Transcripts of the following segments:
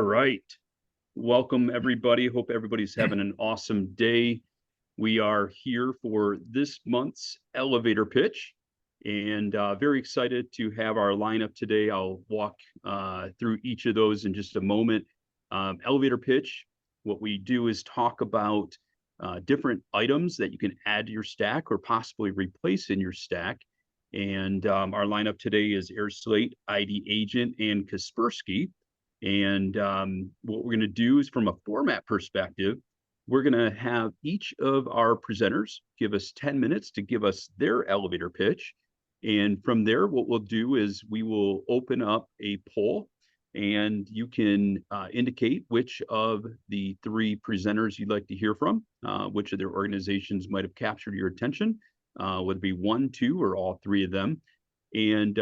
All right. Welcome, everybody. Hope everybody's having an awesome day. We are here for this month's elevator pitch, and very excited to have our lineup today. I'll walk through each of those in just a moment. Elevator pitch, what we do is talk about different items that you can add to your stack or possibly replace in your stack. And our lineup today is Airslate, ID Agent, and Kaspersky. And what we're going to do is, from a format perspective, we're going to have each of our presenters give us 10 minutes to give us their elevator pitch. And from there, what we'll do is we will open up a poll, and you can indicate which of the three presenters you'd like to hear from, which of their organizations might have captured your attention, whether it be one, two, or all three of them. And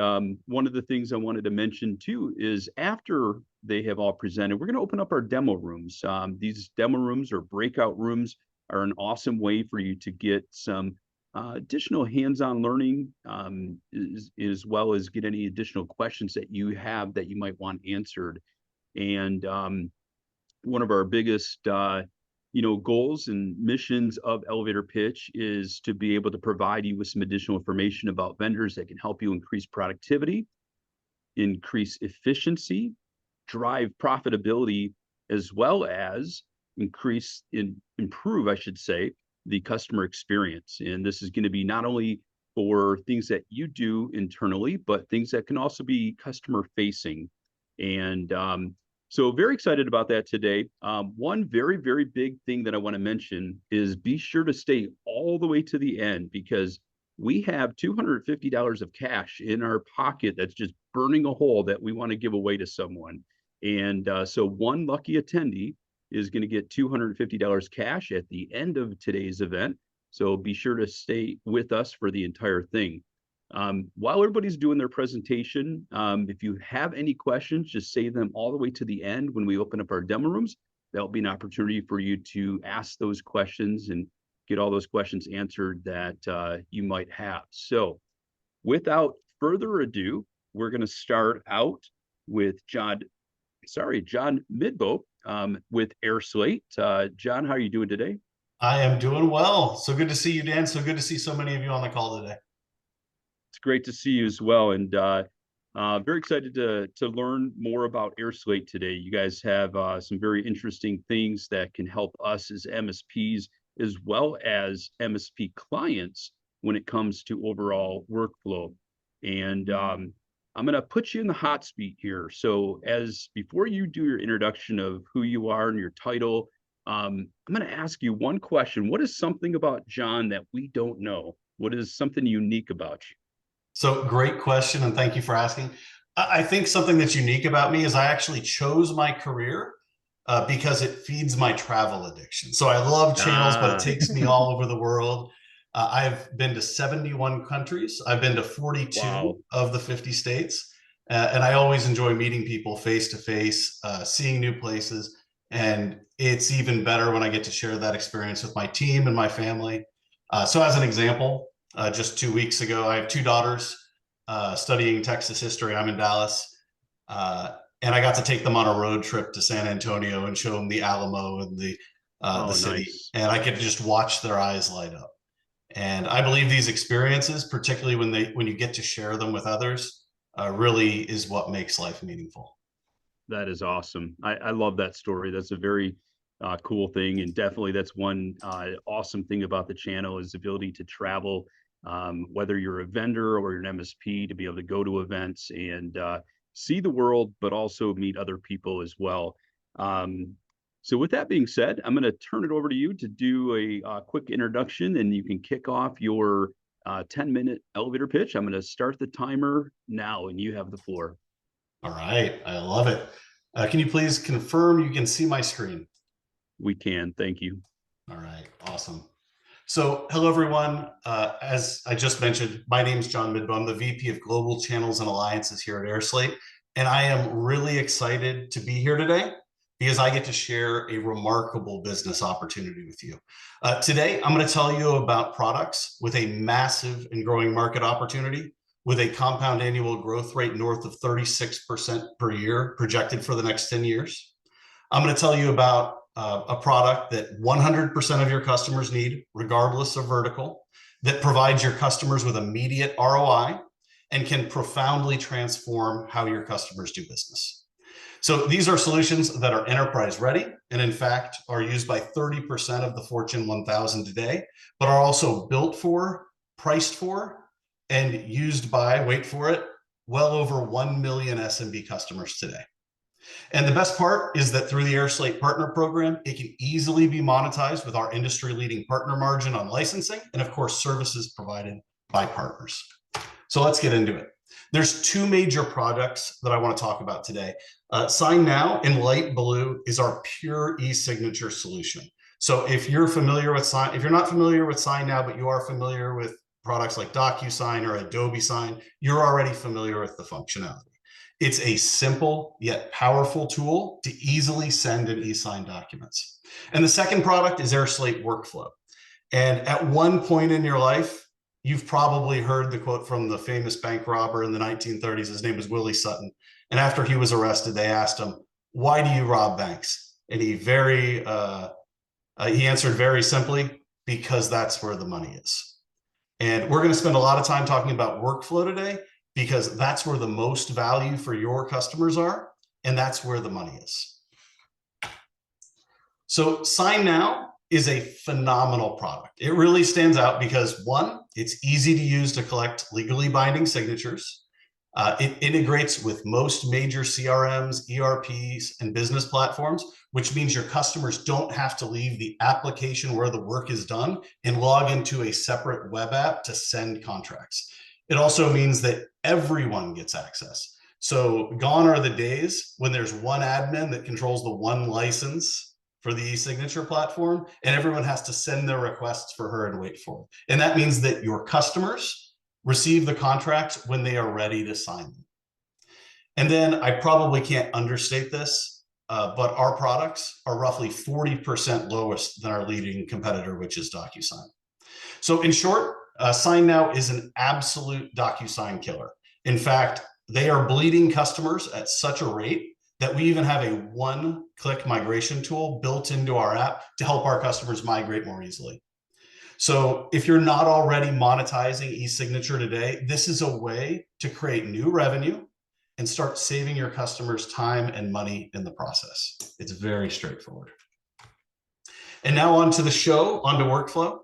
one of the things I wanted to mention too is, after they have all presented, we're going to open up our demo rooms. These demo rooms or breakout rooms are an awesome way for you to get some additional hands-on learning, as well as get any additional questions that you have that you might want answered. And one of our biggest goals and missions of Elevator Pitch is to be able to provide you with some additional information about vendors that can help you increase productivity, increase efficiency, drive profitability, as well as improve, I should say, the customer experience. And this is going to be not only for things that you do internally, but things that can also be customer facing. And so very excited about that today. One very, very big thing that I want to mention is be sure to stay all the way to the end, because we have $250 of cash in our pocket that's just burning a hole that we want to give away to someone. And so one lucky attendee is going to get $250 cash at the end of today's event. So be sure to stay with us for the entire thing. While everybody's doing their presentation, if you have any questions, just save them all the way to the end when we open up our demo rooms. That'll be an opportunity for you to ask those questions and get all those questions answered that you might have. So without further ado, we're going to start out with John Midbo with Airslate. John, how are you doing today? I am doing well. So good to see you, Dan. So good to see so many of you on the call today. It's great to see you as well, and very excited to learn more about Airslate today. You guys have some very interesting things that can help us as MSPs, as well as MSP clients, when it comes to overall workflow. And I'm going to put you in the hot seat here. So before you do your introduction of who you are and your title, I'm going to ask you one question. What is something about John that we don't know? What is something unique about you? So great question, and thank you for asking. I think something that's unique about me is I actually chose my career because it feeds my travel addiction. So I love channels, but it takes me all over the world. I've been to 71 countries. I've been to 42 Wow. of the 50 states. And I always enjoy meeting people face to face, seeing new places. And it's even better when I get to share that experience with my team and my family. So as an example, just 2 weeks ago, I have two daughters studying Texas history. I'm in Dallas. And I got to take them on a road trip to San Antonio and show them the Alamo and the city. Nice. And I could just watch their eyes light up. And I believe these experiences, particularly when you get to share them with others, really is what makes life meaningful. That is awesome. I love that story. That's a very cool thing. And definitely that's one awesome thing about the channel, is the ability to travel, whether you're a vendor or you're an MSP, to be able to go to events and see the world, but also meet other people as well. So with that being said, I'm going to turn it over to you to do a quick introduction, and you can kick off your 10-minute elevator pitch. I'm going to start the timer now, and you have the floor. All right. I love it. Can you please confirm you can see my screen? We can. Thank you. All right. Awesome. So hello, everyone. As I just mentioned, my name is John Midbo. I'm the VP of Global Channels and Alliances here at Airslate. And I am really excited to be here today because I get to share a remarkable business opportunity with you. Today, I'm going to tell you about products with a massive and growing market opportunity, with a compound annual growth rate north of 36% per year projected for the next 10 years. I'm going to tell you about a product that 100% of your customers need, regardless of vertical, that provides your customers with immediate ROI and can profoundly transform how your customers do business. So these are solutions that are enterprise ready, and in fact are used by 30% of the Fortune 1000 today, but are also built for, priced for, and used by, wait for it, well over 1 million SMB customers today. And the best part is that through the Airslate Partner Program, it can easily be monetized with our industry-leading partner margin on licensing, and of course, services provided by partners. So let's get into it. There's two major products that I want to talk about today. Sign Now in light blue is our pure e-signature solution. So if you're familiar with Sign, if you're not familiar with Sign Now, but you are familiar with products like DocuSign or Adobe Sign, you're already familiar with the functionality. It's a simple yet powerful tool to easily send and e-sign documents. And the second product is Airslate Workflow. And at one point in your life, you've probably heard the quote from the famous bank robber in the 1930s. His name was Willie Sutton. And after he was arrested, they asked him, "Why do you rob banks?" And he answered very simply, "Because that's where the money is." And we're going to spend a lot of time talking about workflow today, because that's where the most value for your customers are, and that's where the money is. So Sign Now is a phenomenal product. It really stands out because, one, it's easy to use to collect legally binding signatures. It integrates with most major CRMs, ERPs, and business platforms, which means your customers don't have to leave the application where the work is done and log into a separate web app to send contracts. It also means that everyone gets access. So gone are the days when there's one admin that controls the one license for the e-signature platform, and everyone has to send their requests for her and wait for it. And that means that your customers receive the contracts when they are ready to sign them. And then I probably can't understate this, but our products are roughly 40% lowest than our leading competitor, which is DocuSign. So in short, Sign Now is an absolute DocuSign killer. In fact, they are bleeding customers at such a rate that we even have a one-click migration tool built into our app to help our customers migrate more easily. So if you're not already monetizing e-signature today, this is a way to create new revenue and start saving your customers time and money in the process. It's very straightforward. And now on to the show, on to workflow.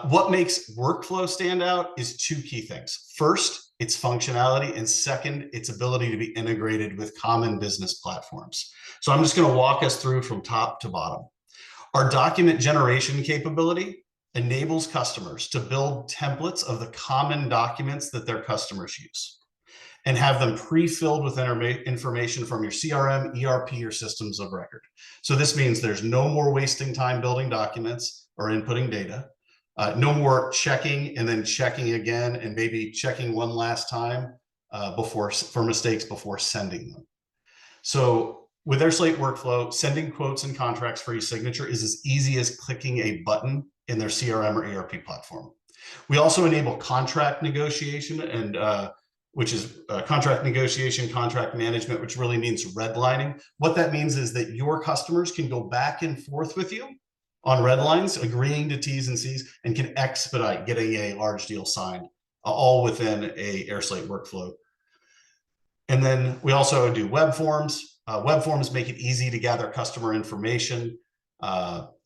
What makes workflow stand out is two key things. First, its functionality, and second, its ability to be integrated with common business platforms. So I'm just going to walk us through from top to bottom. Our document generation capability enables customers to build templates of the common documents that their customers use and have them pre-filled with information from your CRM, ERP, or systems of record. So this means there's no more wasting time building documents or inputting data. No more checking and then checking again and maybe checking one last time for mistakes before sending them. So with Airslate Workflow, sending quotes and contracts for e-signature is as easy as clicking a button in their CRM or ERP platform. We also enable contract negotiation, and which is contract negotiation, contract management, which really means redlining. What that means is that your customers can go back and forth with you on red lines, agreeing to T's and C's, and can expedite getting a large deal signed, all within a Airslate workflow. And then we also do web forms. Web forms make it easy to gather customer information.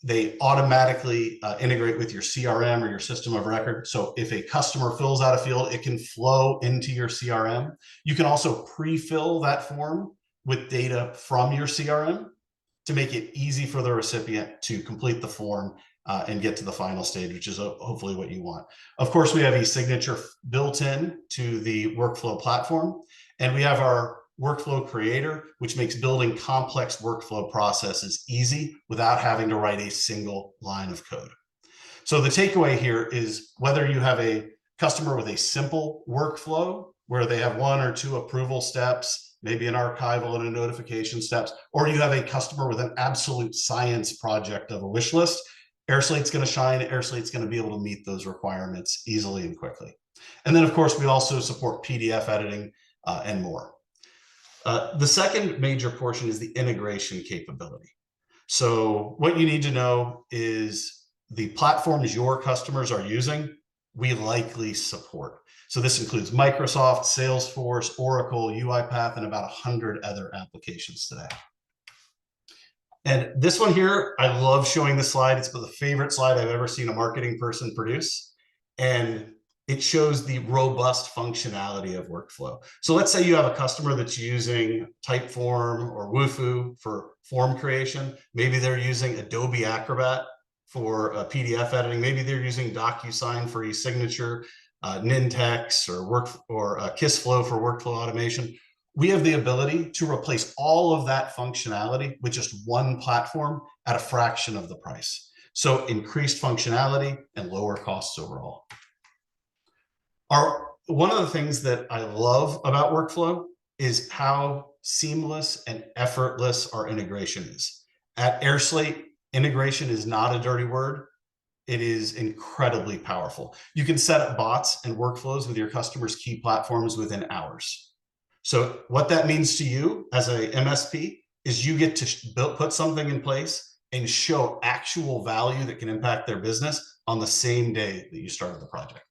They automatically integrate with your CRM or your system of record. So if a customer fills out a field, it can flow into your CRM. You can also pre-fill that form with data from your CRM to make it easy for the recipient to complete the form and get to the final stage, which is hopefully what you want. Of course, we have e-signature built in to the workflow platform, and we have our workflow creator, which makes building complex workflow processes easy without having to write a single line of code. So the takeaway here is whether you have a customer with a simple workflow where they have one or two approval steps, maybe an archival and a notification steps, or you have a customer with an absolute science project of a wish list, Airslate's going to shine. Airslate's going to be able to meet those requirements easily and quickly. And then, of course, we also support PDF editing and more. The second major portion is the integration capability. So what you need to know is the platforms your customers are using, we likely support. So this includes Microsoft, Salesforce, Oracle, UiPath, and about 100 other applications today. And this one here, I love showing this slide. It's the favorite slide I've ever seen a marketing person produce. And it shows the robust functionality of workflow. So let's say you have a customer that's using Typeform or Wufoo for form creation. Maybe they're using Adobe Acrobat for PDF editing. Maybe they're using DocuSign for e-signature, Nintex or Kissflow for workflow automation. We have the ability to replace all of that functionality with just one platform at a fraction of the price. So increased functionality and lower costs overall. One of the things that I love about workflow is how seamless and effortless our integration is. At Airslate, integration is not a dirty word. It is incredibly powerful. You can set up bots and workflows with your customers' key platforms within hours. So what that means to you as a MSP is you get to put something in place and show actual value that can impact their business on the same day that you started the project.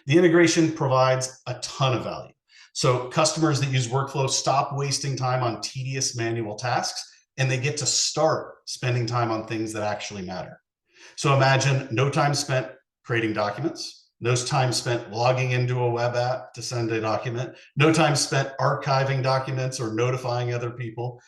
The integration provides a ton of value. So customers that use workflow stop wasting time on tedious manual tasks, and they get to start spending time on things that actually matter. So imagine no time spent creating documents, no time spent logging into a web app to send a document, no time spent archiving documents or notifying other people.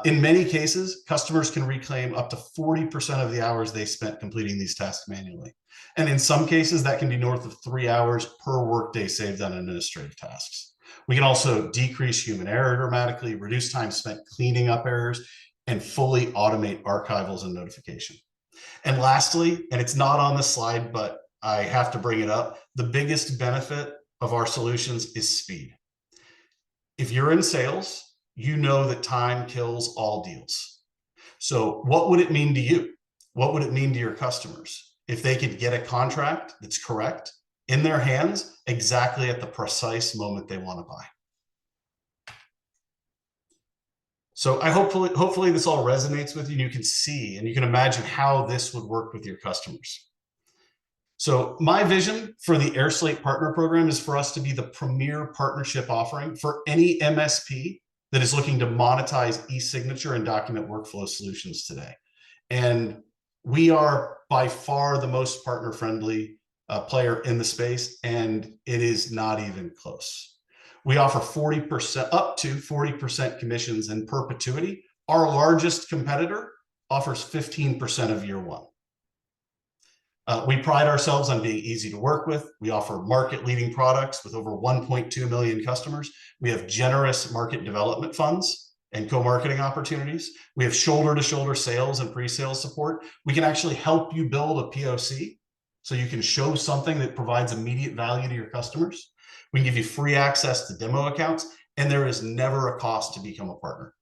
In many cases, customers can reclaim up to 40% of the hours they spent completing these tasks manually. And in some cases, that can be north of 3 hours per workday saved on administrative tasks. We can also decrease human error dramatically, reduce time spent cleaning up errors, and fully automate archivals and notification. And lastly, and it's not on the slide, but I have to bring it up, the biggest benefit of our solutions is speed. If you're in sales, you know that time kills all deals. So what would it mean to you? What would it mean to your customers if they could get a contract that's correct in their hands exactly at the precise moment they want to buy? So hopefully this all resonates with you and you can see and you can imagine how this would work with your customers. So my vision for the Airslate Partner Program is for us to be the premier partnership offering for any MSP that is looking to monetize e-signature and document workflow solutions today. And we are by far the most partner-friendly player in the space, and it is not even close. We offer 40%, up to 40% commissions in perpetuity. Our largest competitor offers 15% of year one. We pride ourselves on being easy to work with. We offer market-leading products with over 1.2 million customers. We have generous market development funds and co-marketing opportunities. We have shoulder-to-shoulder sales and pre-sales support. We can actually help you build a POC so you can show something that provides immediate value to your customers. We can give you free access to demo accounts, and there is never a cost to become a partner.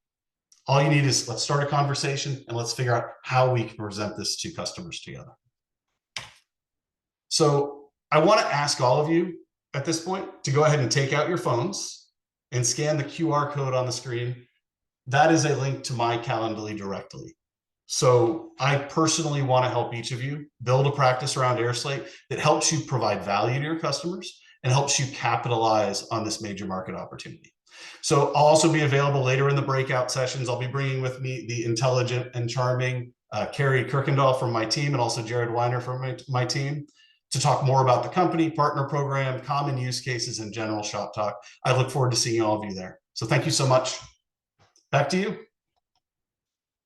All you need is let's start a conversation and let's figure out how we can present this to customers together. So I want to ask all of you at this point to go ahead and take out your phones and scan the QR code on the screen. That is a link to my Calendly directly. So I personally want to help each of you build a practice around Airslate that helps you provide value to your customers and helps you capitalize on this major market opportunity. So I'll also be available later in the breakout sessions. I'll be bringing with me the intelligent and charming Carrie Kirkendall from my team and also Jared Weiner from my team to talk more about the company, partner program, common use cases, and general shop talk. I look forward to seeing all of you there. So thank you so much. Back to you.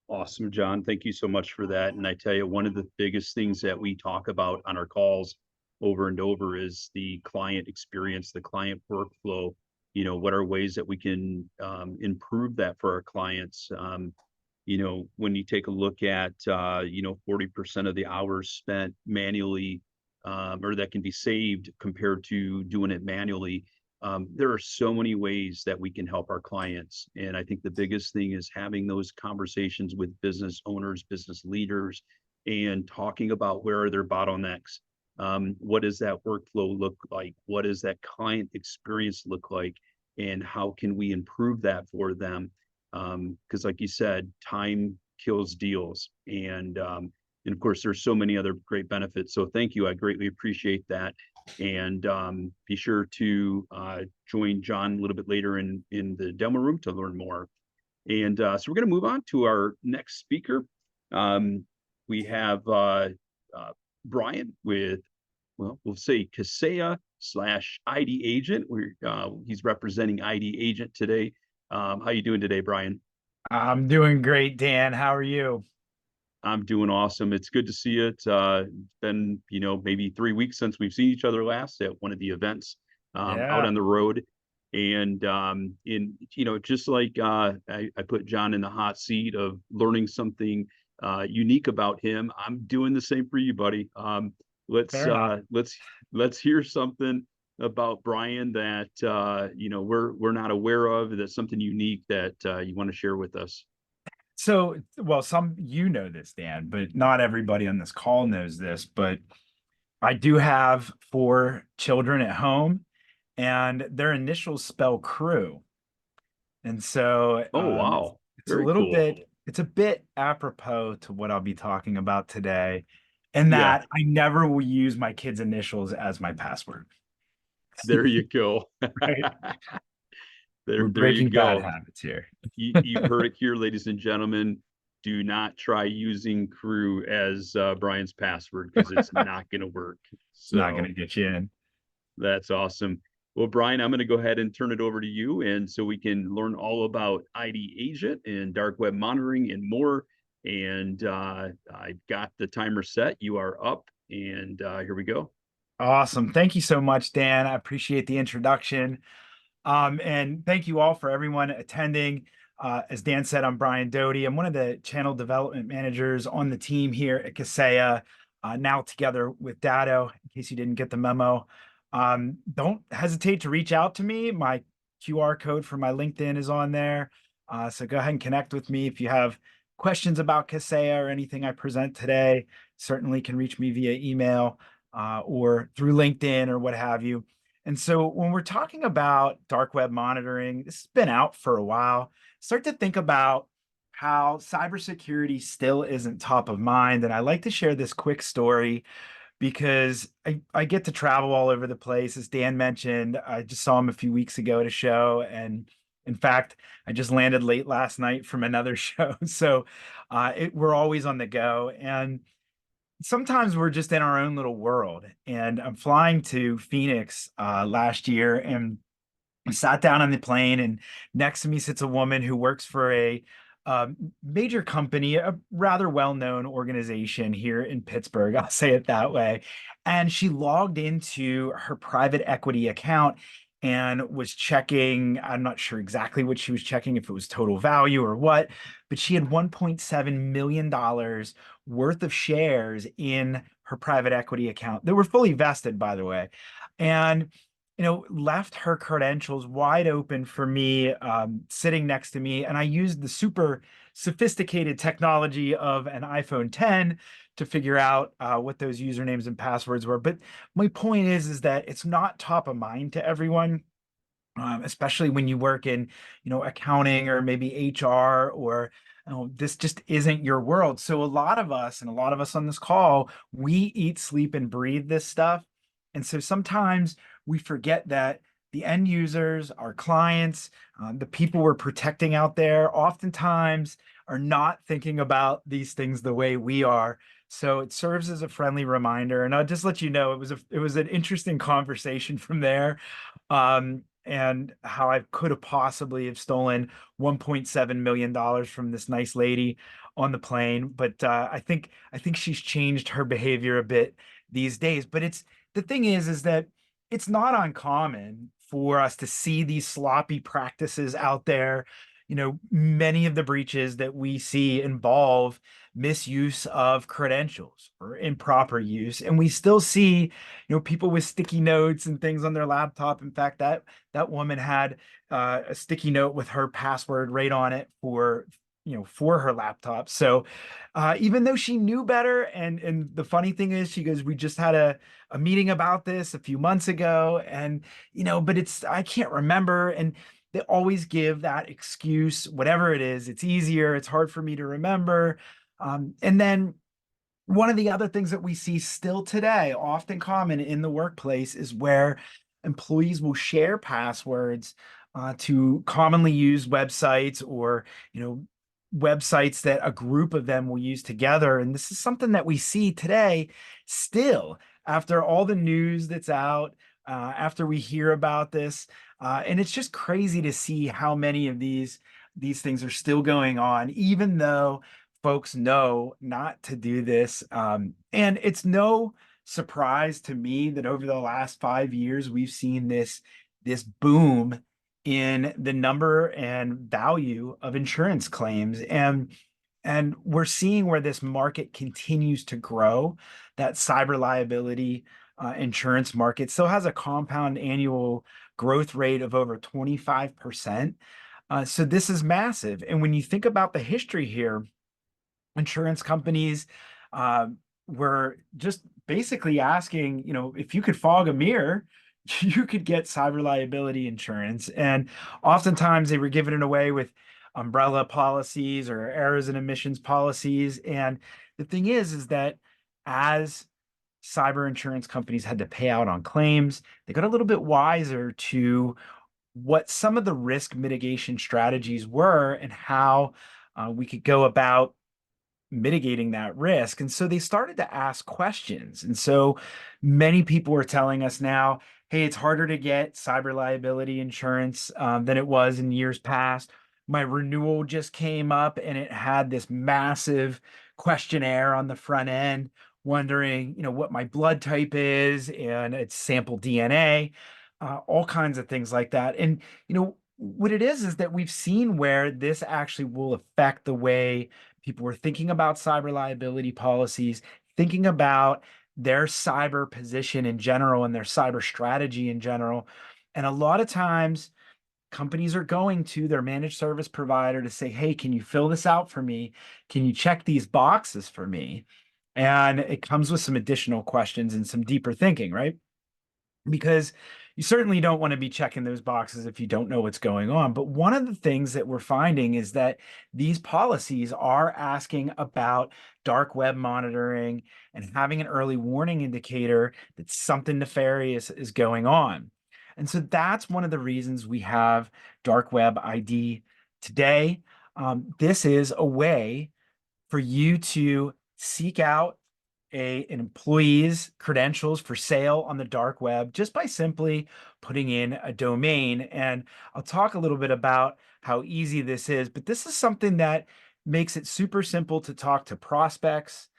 Awesome, John. Thank you so much for that. And I tell you, one of the biggest things that we talk about on our calls over and over is the client experience, the client workflow. You know, what are ways that we can improve that for our clients? You know, when you take a look at, 40% of the hours spent manually or that can be saved compared to doing it manually. There are so many ways that we can help our clients. And I think the biggest thing is having those conversations with business owners, business leaders, and talking about where are their bottlenecks. What does that workflow look like? What does that client experience look like? and how can we improve that for them? Because like you said, time kills deals. And of course, there's so many other great benefits. So thank you. I greatly appreciate that. And be sure to join John a little bit later in the demo room to learn more. And so we're going to move on to our next speaker. We have Brian with, well, we'll say Kaseya/ID Agent. He's representing ID Agent today. How you doing today, Brian? I'm doing great, Dan. How are you? I'm doing awesome. It's good to see you. It's been, maybe 3 weeks since we've seen each other last at one of the events out Yeah, on the road. And just like I put John in the hot seat of learning something unique about him, I'm doing the same for you, buddy. Let's fair enough. let's hear something about Brian that we're not aware of. That's something unique that you want to share with us. So, well, some you know this, Dan, but not everybody on this call knows this. But I do have 4 children at home, and their initials spell crew. And so Oh, wow. it's a Very little cool. bit, it's a bit apropos to what I'll be talking about today, in Yeah, that I never will use my kids' initials as my password. there you go. Right? We're There you breaking bad go. habits here. You've heard it here, ladies and gentlemen. Do not try using crew as Brian's password because it's not going to work. It's not going So to get you in. that's awesome. Well, Brian, I'm going to go ahead and turn it over to you. And so we can learn all about ID Agent and dark web monitoring and more. And I've got the timer set. You are up. And here we go. Awesome. Thank you so much, Dan. I appreciate the introduction. And thank you all for everyone attending. As Dan said, I'm Brian Doty. I'm one of the channel development managers on the team here at Kaseya, now together with Dado, in case you didn't get the memo. Don't hesitate to reach out to me. My QR code for my LinkedIn is on there. So go ahead and connect with me if you have questions about Kaseya or anything I present today. Certainly can reach me via email or through LinkedIn or what have you. And so when we're talking about dark web monitoring, this has been out for a while. Start to think about how cybersecurity still isn't top of mind. And I like to share this quick story because I get to travel all over the place. As Dan mentioned, I just saw him a few weeks ago at a show. And in fact, I just landed late last night from another show. So we're always on the go. And sometimes we're just in our own little world. And I'm flying to Phoenix last year, and I sat down on the plane, and next to me sits a woman who works for a major company, a rather well-known organization here in Pittsburgh. I'll say it that way. And she logged into her private equity account and was checking. I'm not sure exactly what she was checking, if it was total value or what, but she had $1.7 million worth of shares in her private equity account that were fully vested, by the way. And left her credentials wide open for me, sitting next to me. And I used the super sophisticated technology of an iPhone 10 to figure out what those usernames and passwords were. But my point is that it's not top of mind to everyone. Especially when you work in, accounting or maybe HR, or this just isn't your world. So a lot of us, and a lot of us on this call, we eat, sleep, and breathe this stuff. And so sometimes we forget that the end users, our clients, the people we're protecting out there, oftentimes are not thinking about these things the way we are. So it serves as a friendly reminder. And I'll just let you know, it was an interesting conversation from there. And how I could have possibly have stolen $1.7 million from this nice lady on the plane. But I think she's changed her behavior a bit these days. But the thing is that it's not uncommon for us to see these sloppy practices out there. Many of the breaches that we see involve misuse of credentials or improper use, and we still see, people with sticky notes and things on their laptop. In fact, that woman had a sticky note with her password right on it for for her laptop. So even though she knew better, and the funny thing is, she goes, we just had a meeting about this a few months ago, and but I can't remember. And they always give that excuse, whatever it is, it's easier, it's hard for me to remember. And then one of the other things that we see still today, often common in the workplace, is where employees will share passwords to commonly used websites, or websites that a group of them will use together. And this is something that we see today still, after all the news that's out, after we hear about this. And it's just crazy to see how many of these things are still going on, even though folks know not to do this. And it's no surprise to me that over the last 5 years, we've seen this boom in the number and value of insurance claims. And we're seeing where this market continues to grow. That cyber liability insurance market still has a compound annual growth rate of over 25%. So this is massive. And when you think about the history here, insurance companies were just basically asking, if you could fog a mirror, you could get cyber liability insurance. And oftentimes they were giving it away with umbrella policies or errors and omissions policies. And the thing is that as cyber insurance companies had to pay out on claims, they got a little bit wiser to what some of the risk mitigation strategies were, and how we could go about mitigating that risk. And so they started to ask questions. And so many people are telling us now, hey, it's harder to get cyber liability insurance than it was in years past. My renewal just came up and it had this massive questionnaire on the front end, wondering, what my blood type is, and it's sample DNA, all kinds of things like that. And, what it is that we've seen where this actually will affect the way people are thinking about cyber liability policies, thinking about their cyber position in general and their cyber strategy in general. And a lot of times, companies are going to their managed service provider to say, hey, can you fill this out for me? Can you check these boxes for me? And it comes with some additional questions and some deeper thinking, right? Because you certainly don't want to be checking those boxes if you don't know what's going on. But one of the things that we're finding is that these policies are asking about dark web monitoring and having an early warning indicator that something nefarious is going on. And so that's one of the reasons we have dark web ID today. This is a way for you to seek out an employee's credentials for sale on the dark web just by simply putting in a domain. And I'll talk a little bit about how easy this is, but this is something that makes it super simple to talk to prospects,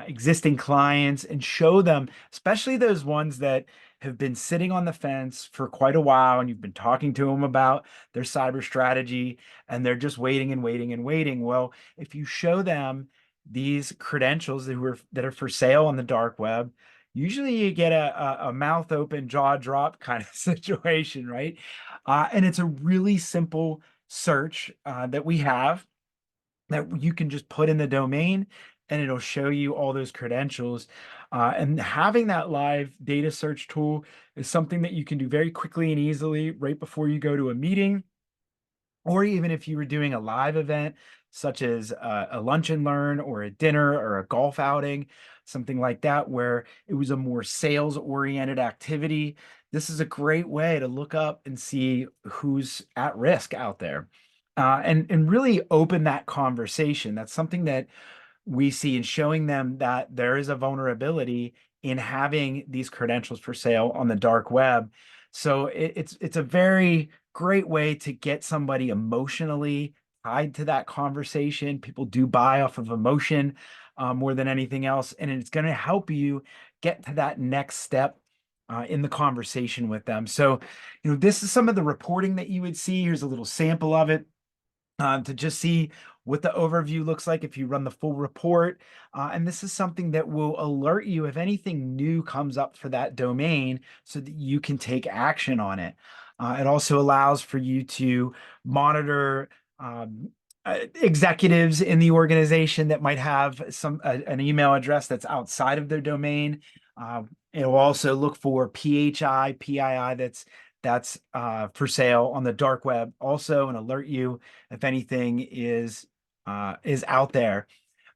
existing clients, and show them, especially those ones that have been sitting on the fence for quite a while, and you've been talking to them about their cyber strategy, and they're just waiting and waiting and waiting. Well, if you show them these credentials that are for sale on the dark web, usually you get a mouth open, jaw drop kind of situation, right? And it's a really simple search that we have, that you can just put in the domain and it'll show you all those credentials. And having that live data search tool is something that you can do very quickly and easily right before you go to a meeting, or even if you were doing a live event, such as a lunch and learn or a dinner or a golf outing, something like that, where it was a more sales oriented activity. This is a great way to look up and see who's at risk out there, and really open that conversation. That's something that we see in showing them that there is a vulnerability in having these credentials for sale on the dark web. So it's a very great way to get somebody emotionally tied to that conversation. People do buy off of emotion more than anything else, and it's going to help you get to that next step in the conversation with them. So, this is some of the reporting that you would see. Here's a little sample of it to just see what the overview looks like if you run the full report. And this is something that will alert you if anything new comes up for that domain so that you can take action on it. It also allows for you to monitor executives in the organization that might have an email address that's outside of their domain. It will also look for PII that's for sale on the dark web also, and alert you if anything is out there.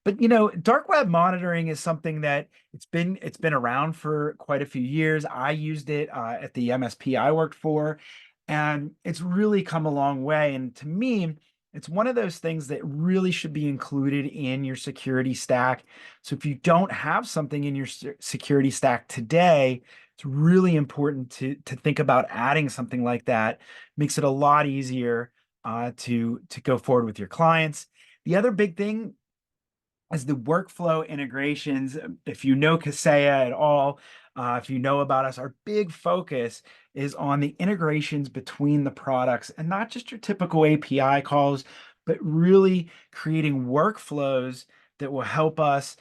But dark web monitoring is something that it's been around for quite a few years. I used it at the MSP I worked for, and it's really come a long way. And to me, it's one of those things that really should be included in your security stack. So if you don't have something in your security stack today, it's really important to think about adding something like that. Makes it a lot easier to go forward with your clients. The other big thing is the workflow integrations. If you know Kaseya at all, if you know about us, our big focus is on the integrations between the products, and not just your typical API calls, but really creating workflows that will help us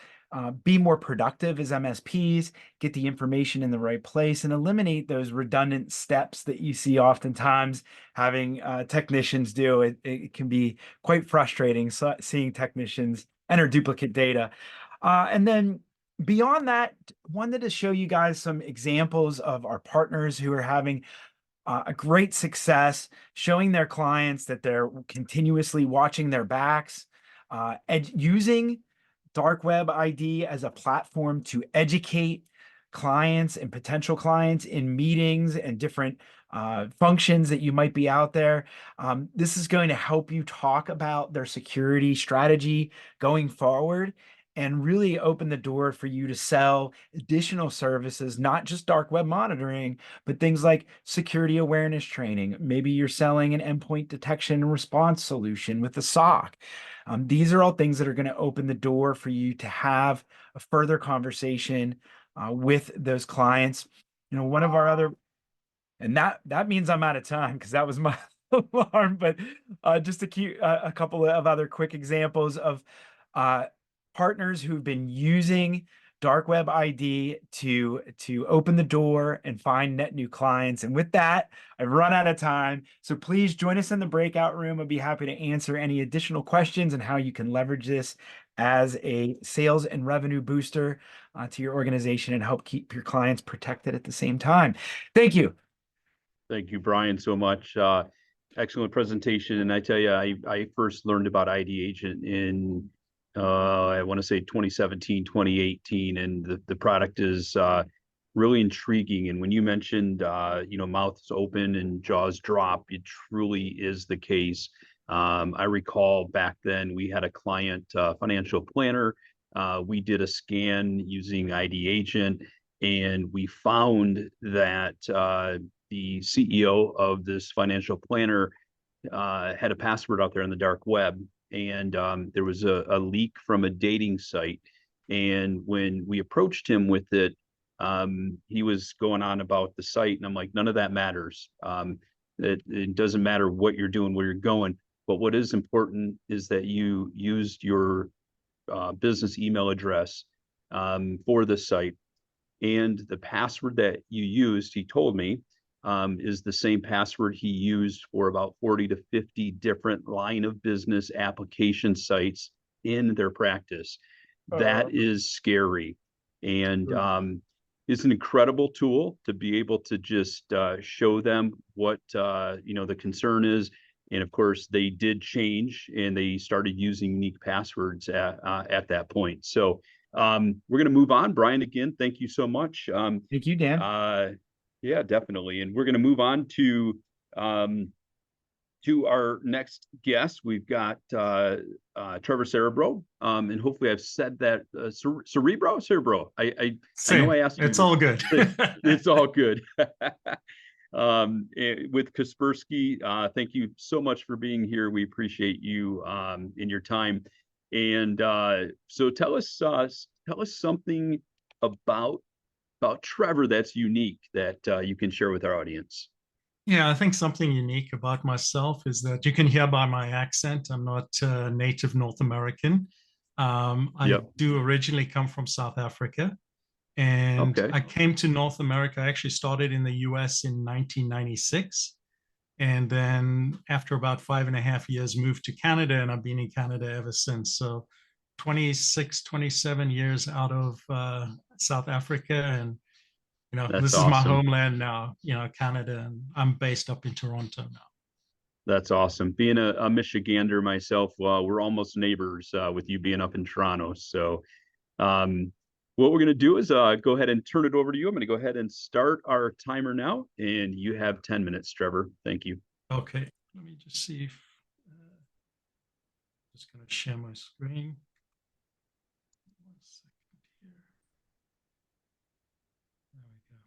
be more productive as MSPs, get the information in the right place, and eliminate those redundant steps that you see oftentimes having technicians do. It can be quite frustrating seeing technicians enter duplicate data. And then beyond that, wanted to show you guys some examples of our partners who are having a great success, showing their clients that they're continuously watching their backs, and using dark web ID as a platform to educate clients and potential clients in meetings and different functions that you might be out there. This is going to help you talk about their security strategy going forward and really open the door for you to sell additional services, not just dark web monitoring, but things like security awareness training. Maybe you're selling an endpoint detection and response solution with the SOC. These are all things that are going to open the door for you to have a further conversation with those clients. One of our other, and that means I'm out of time because that was my alarm, but just a couple of other quick examples of partners who've been using dark web ID to open the door and find net new clients. And with that, I've run out of time. So please join us in the breakout room. I'd be happy to answer any additional questions and how you can leverage this as a sales and revenue booster to your organization and help keep your clients protected at the same time. Thank you. Thank you, Brian, so much. Excellent presentation. And I tell you, I first learned about ID Agent in I want to say 2017, 2018, and the product is really intriguing. And when you mentioned, mouths open and jaws drop, it truly is the case. I recall back then we had a client, financial planner. We did a scan using ID Agent, and we found that the CEO of this financial planner had a password out there on the dark web. And there was a leak from a dating site. And when we approached him with it, he was going on about the site. And I'm like, none of that matters. It doesn't matter what you're doing, where you're going. But what is important is that you used your business email address for the site. And the password that you used, he told me, is the same password he used for about 40 to 50 different line of business application sites in their practice. That is scary. And it's an incredible tool to be able to just show them what the concern is. And of course, they did change and they started using unique passwords at that point. So we're going to move on. Brian, again, thank you so much. Thank you, Dan. Yeah, definitely. And we're going to move on to our next guest. We've got Trevor Cerebro, and hopefully I've said that Cerebro. I know I asked you. It's all good. It's all good. With Kaspersky, thank you so much for being here. We appreciate you in your time. And so tell us something about Trevor that's unique that you can share with our audience. Yeah, I think something unique about myself is that you can hear by my accent, I'm not native North American. I do originally come from South Africa, and I came to North America. I actually started in the US in 1996. And then after about 5.5 years, moved to Canada, and I've been in Canada ever since. So 26, 27 years out of South Africa. And, That's this is my awesome. homeland now, Canada, and I'm based up in Toronto now. That's awesome. Being a Michigander myself, we're almost neighbors with you being up in Toronto. So what we're going to do is go ahead and turn it over to you. I'm going to go ahead and start our timer now, and you have 10 minutes, Trevor. Thank you. Okay, let me just see if just going to share my screen. 1 second here. There we go.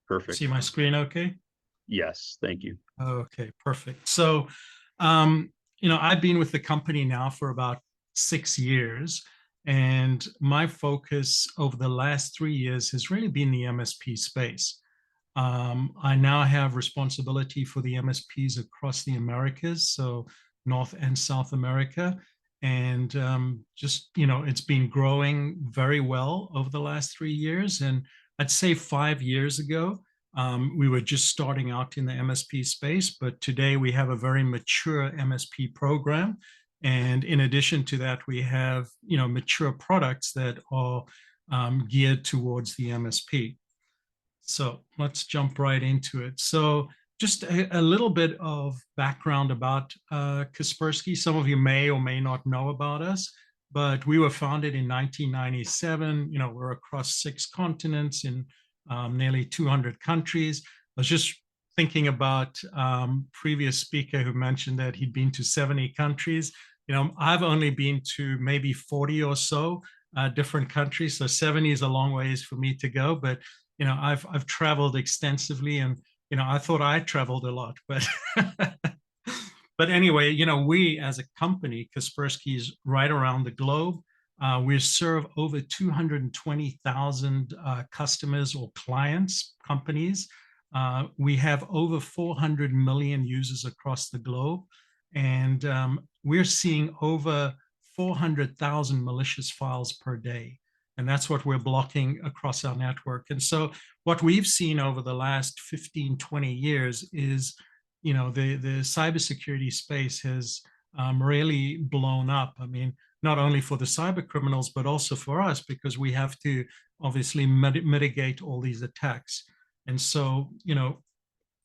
Perfect. See my screen okay? Yes, thank you. Okay, perfect. So, I've been with the company now for about 6 years, and my focus over the last 3 years has really been the MSP space. I now have responsibility for the MSPs across the Americas, so North and South America. And it's been growing very well over the last 3 years. And I'd say 5 years ago, we were just starting out in the MSP space, but today we have a very mature MSP program. And in addition to that, we have, mature products that are geared towards the MSP. So let's jump right into it. So just a little bit of background about Kaspersky. Some of you may or may not know about us, but we were founded in 1997. We're across 6 continents in nearly 200 countries. I was just thinking about previous speaker who mentioned that he'd been to 70 countries. I've only been to maybe 40 or so different countries. So 70 is a long ways for me to go, but I've traveled extensively, and I thought I traveled a lot, but but anyway, we as a company, Kaspersky, is right around the globe. We serve over 220,000 customers or clients, companies. We have over 400 million users across the globe, and we're seeing over 400,000 malicious files per day. And that's what we're blocking across our network. And so what we've seen over the last 15, 20 years is, the cybersecurity space has really blown up. I mean, not only for the cyber criminals, but also for us, because we have to obviously mitigate all these attacks. And so,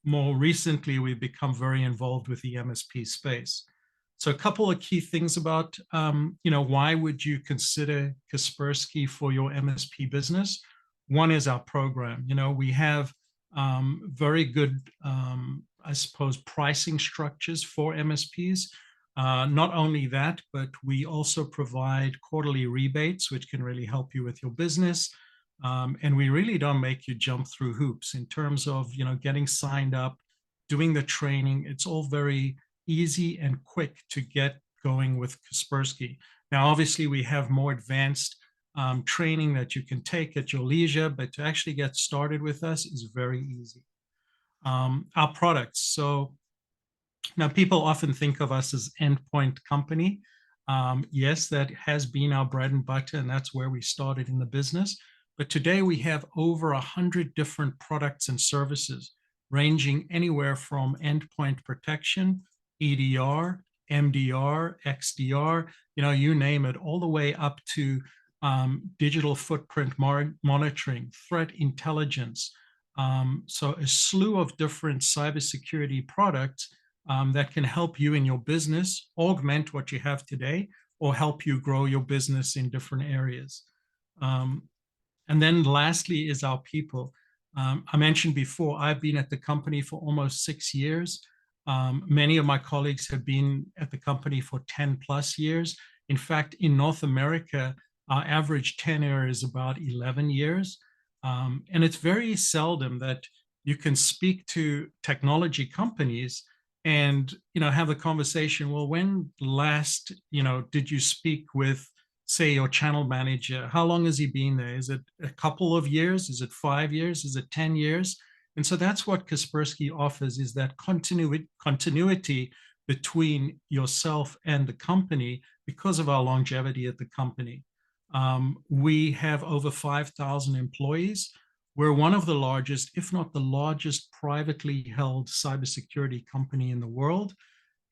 more recently, we've become very involved with the MSP space. So a couple of key things about, why would you consider Kaspersky for your MSP business? One is our program. We have very good, I suppose, pricing structures for MSPs. Not only that, but we also provide quarterly rebates, which can really help you with your business. And we really don't make you jump through hoops in terms of, getting signed up, doing the training. It's all very easy and quick to get going with Kaspersky. Now, obviously, we have more advanced training that you can take at your leisure, but to actually get started with us is very easy. Our products. So now people often think of us as endpoint company. Yes, that has been our bread and butter, and that's where we started in the business. But today we have over 100 different products and services, ranging anywhere from endpoint protection, EDR, MDR, XDR, you name it, all the way up to digital footprint monitoring, threat intelligence. So a slew of different cybersecurity products that can help you in your business, augment what you have today, or help you grow your business in different areas. And then lastly is our people. I mentioned before, I've been at the company for almost 6 years. Many of my colleagues have been at the company for 10 plus years. In fact, in North America, our average tenure is about 11 years. And it's very seldom that you can speak to technology companies and, have the conversation, well, when last, did you speak with, say, your channel manager? How long has he been there? Is it a couple of years? Is it 5 years? Is it 10 years? And so that's what Kaspersky offers, is that continuity between yourself and the company because of our longevity at the company. We have over 5,000 employees. We're one of the largest, if not the largest, privately held cybersecurity company in the world.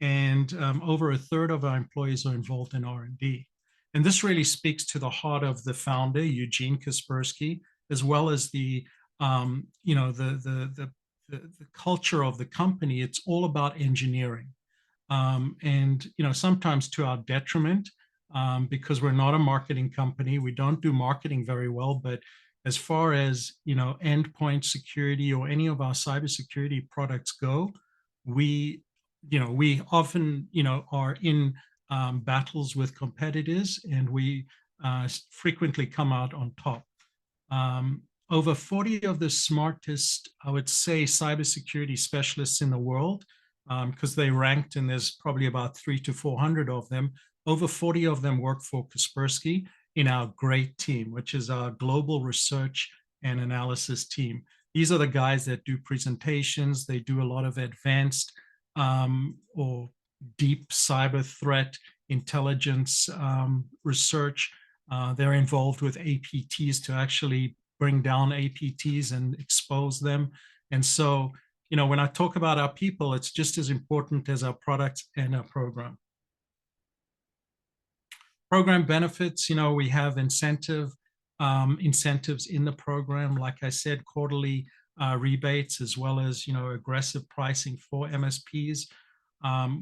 And over a third of our employees are involved in R&D. And this really speaks to the heart of the founder, Eugene Kaspersky, as well as the culture of the company. It's all about engineering, and sometimes to our detriment, because we're not a marketing company. We don't do marketing very well, but as far as endpoint security or any of our cybersecurity products go, we often are in battles with competitors, and we frequently come out on top. Over 40 of the smartest, I would say, cybersecurity specialists in the world, because they ranked, and there's probably about 300 to 400 of them. Over 40 of them work for Kaspersky in our great team, which is our global research and analysis team. These are the guys that do presentations. They do a lot of advanced or deep cyber threat intelligence research. They're involved with APTs to actually bring down APTs and expose them. And so, when I talk about our people, it's just as important as our products and our program. Program benefits, we have incentives in the program. Like I said, quarterly rebates, as well as, aggressive pricing for MSPs.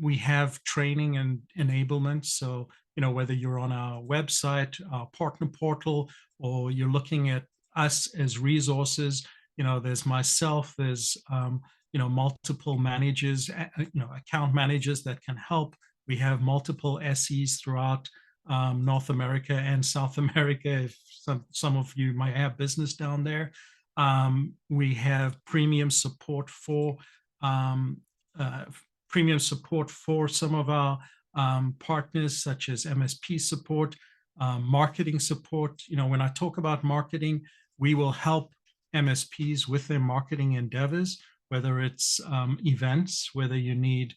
We have training and enablement. So, whether you're on our website, our partner portal, or you're looking at us as resources, there's myself, there's, multiple managers, account managers that can help. We have multiple SEs throughout North America and South America, if some of you might have business down there. We have premium support for some of our partners, such as MSP support, marketing support. When I talk about marketing, we will help MSPs with their marketing endeavors, whether it's events, whether you need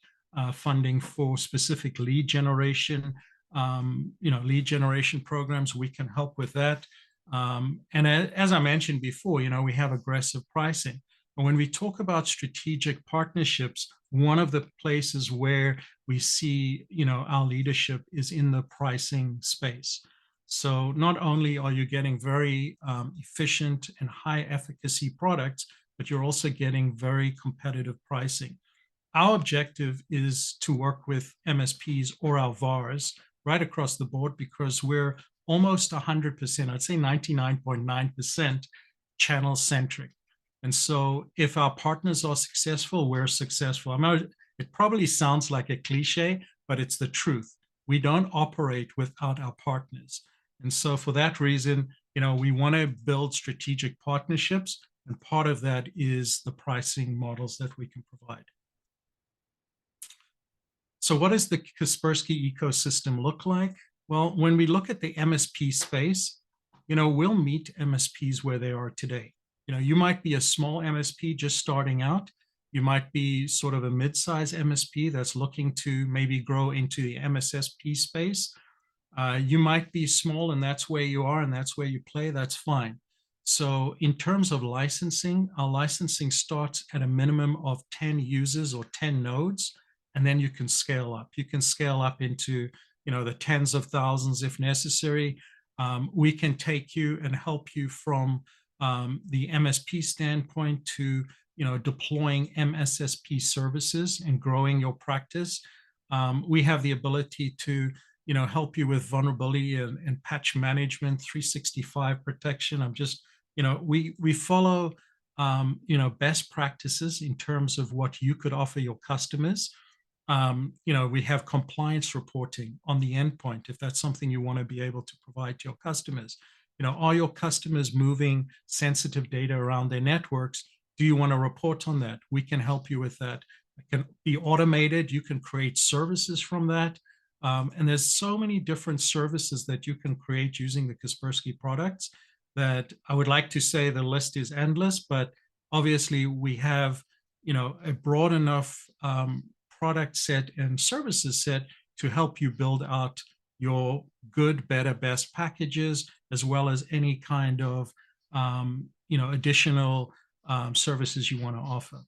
funding for specific lead generation, lead generation programs, we can help with that. And as I mentioned before, we have aggressive pricing. And when we talk about strategic partnerships, one of the places where we see, our leadership is in the pricing space. So not only are you getting very efficient and high efficacy products, but you're also getting very competitive pricing. Our objective is to work with MSPs or our VARs right across the board, because we're almost 100%, I'd say 99.9% channel centric. And so if our partners are successful, we're successful. I know it probably sounds like a cliche, but it's the truth. We don't operate without our partners. And so for that reason, we want to build strategic partnerships. And part of that is the pricing models that we can provide. So what does the Kaspersky ecosystem look like? Well, when we look at the MSP space, we'll meet MSPs where they are today. You might be a small MSP just starting out. You might be sort of a mid-size MSP that's looking to maybe grow into the MSSP space. You might be small and that's where you are and that's where you play. That's fine. So in terms of licensing, our licensing starts at a minimum of 10 users or 10 nodes, and then you can scale up. You can scale up into, the tens of thousands if necessary. We can take you and help you from the MSP standpoint to, deploying MSSP services and growing your practice. We have the ability to, help you with vulnerability and patch management, 365 protection. We follow, best practices in terms of what you could offer your customers. We have compliance reporting on the endpoint, if that's something you want to be able to provide to your customers. Are your customers moving sensitive data around their networks? Do you want to report on that? We can help you with that. It can be automated. You can create services from that. And there's so many different services that you can create using the Kaspersky products that I would like to say the list is endless, but obviously we have, a broad enough product set and services set to help you build out your good, better, best packages, as well as any kind of, additional services you want to offer.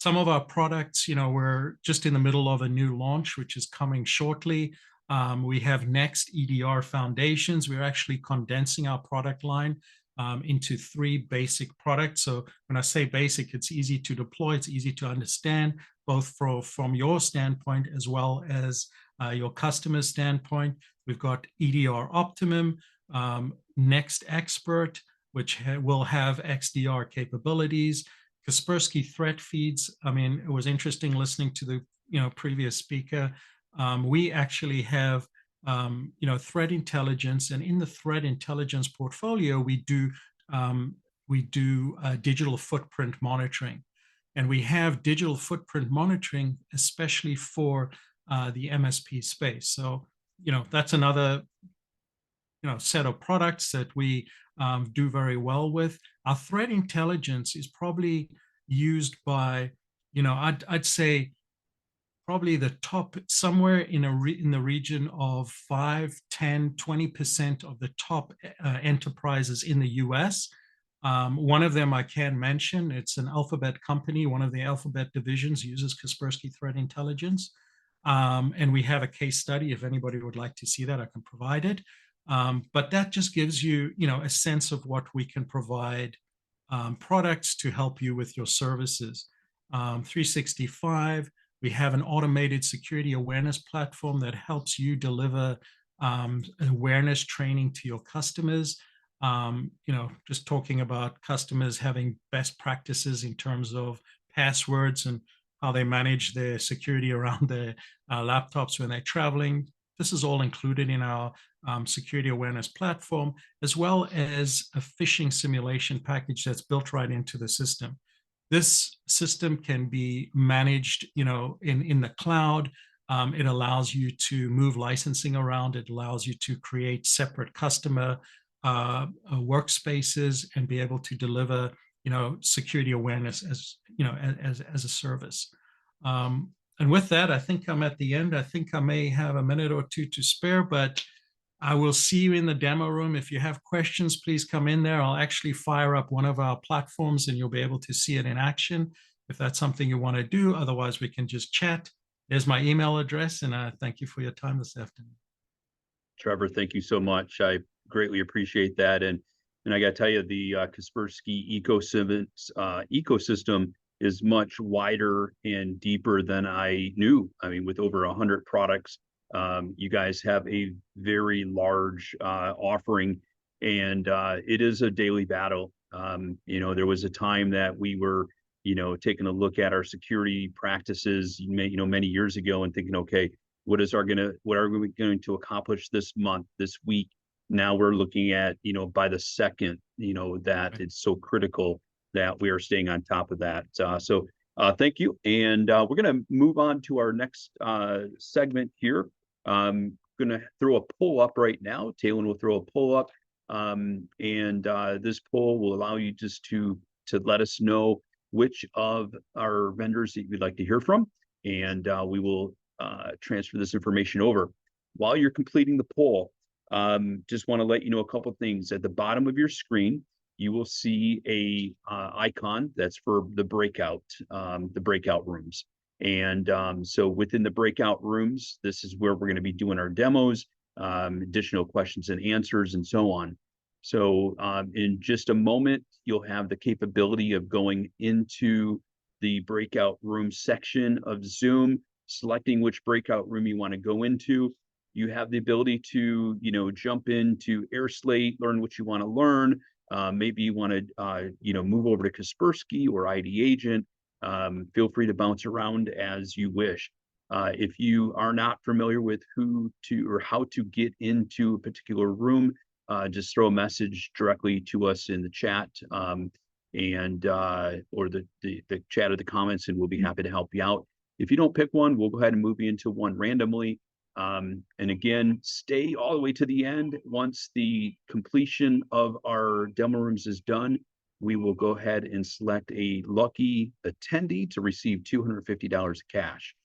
Some of our products, we're just in the middle of a new launch, which is coming shortly. We have next EDR foundations. We're actually condensing our product line into 3 basic products. So when I say basic, it's easy to deploy, it's easy to understand, both from your standpoint as well as your customer's standpoint. We've got EDR Optimum, Next Expert, which will have XDR capabilities. Kaspersky threat feeds. I mean, it was interesting listening to the previous speaker. We actually have threat intelligence, and in the threat intelligence portfolio, we do digital footprint monitoring, and we have digital footprint monitoring especially for the MSP space. So that's another set of products that we do very well with. Our threat intelligence is probably used by, I'd say probably the top, somewhere in the region of 5, 10, 20% of the top enterprises in the US. One of them I can mention, it's an Alphabet company. One of the Alphabet divisions uses Kaspersky Threat Intelligence. And we have a case study. If anybody would like to see that, I can provide it. But that just gives you, a sense of what we can provide, products to help you with your services. 365, we have an automated security awareness platform that helps you deliver awareness training to your customers. Just talking about customers having best practices in terms of passwords and how they manage their security around their laptops when they're traveling. This is all included in our security awareness platform, as well as a phishing simulation package that's built right into the system. This system can be managed, in the cloud. It allows you to move licensing around. It allows you to create separate customer workspaces and be able to deliver, security awareness as a service. And with that, I think I'm at the end. I think I may have a minute or two to spare, but I will see you in the demo room. If you have questions, please come in there. I'll actually fire up one of our platforms and you'll be able to see it in action if that's something you want to do. Otherwise, we can just chat. There's my email address, and I thank you for your time this afternoon. Trevor, thank you so much. I greatly appreciate that. And I got to tell you, the Kaspersky ecosystem is much wider and deeper than I knew. I mean, with over 100 products, you guys have a very large offering, and it is a daily battle. There was a time that we were, taking a look at our security practices, many years ago, and thinking, okay, what are we going to accomplish this month, this week? Now we're looking at, by the second, that it's so critical that we are staying on top of that. So thank you. And we're going to move on to our next segment here. I'm going to throw a poll up right now. Talon will throw a poll up. And this poll will allow you just to let us know which of our vendors that you'd like to hear from. And we will transfer this information over. While you're completing the poll, just want to let you know a couple of things. At the bottom of your screen, you will see a icon that's for the breakout rooms. And so within the breakout rooms, this is where we're going to be doing our demos, additional questions and answers, and so on. So in just a moment, you'll have the capability of going into the breakout room section of Zoom, selecting which breakout room you want to go into. You have the ability to, jump into Airslate, learn what you want to learn. Maybe you want to, move over to Kaspersky or ID Agent. Feel free to bounce around as you wish. If you are not familiar with how to get into a particular room, just throw a message directly to us in the chat, or the chat or the comments, and we'll be happy to help you out. If you don't pick one, we'll go ahead and move you into one randomly. And again, stay all the way to the end. Once the completion of our demo rooms is done, we will go ahead and select a lucky attendee to receive $250 cash.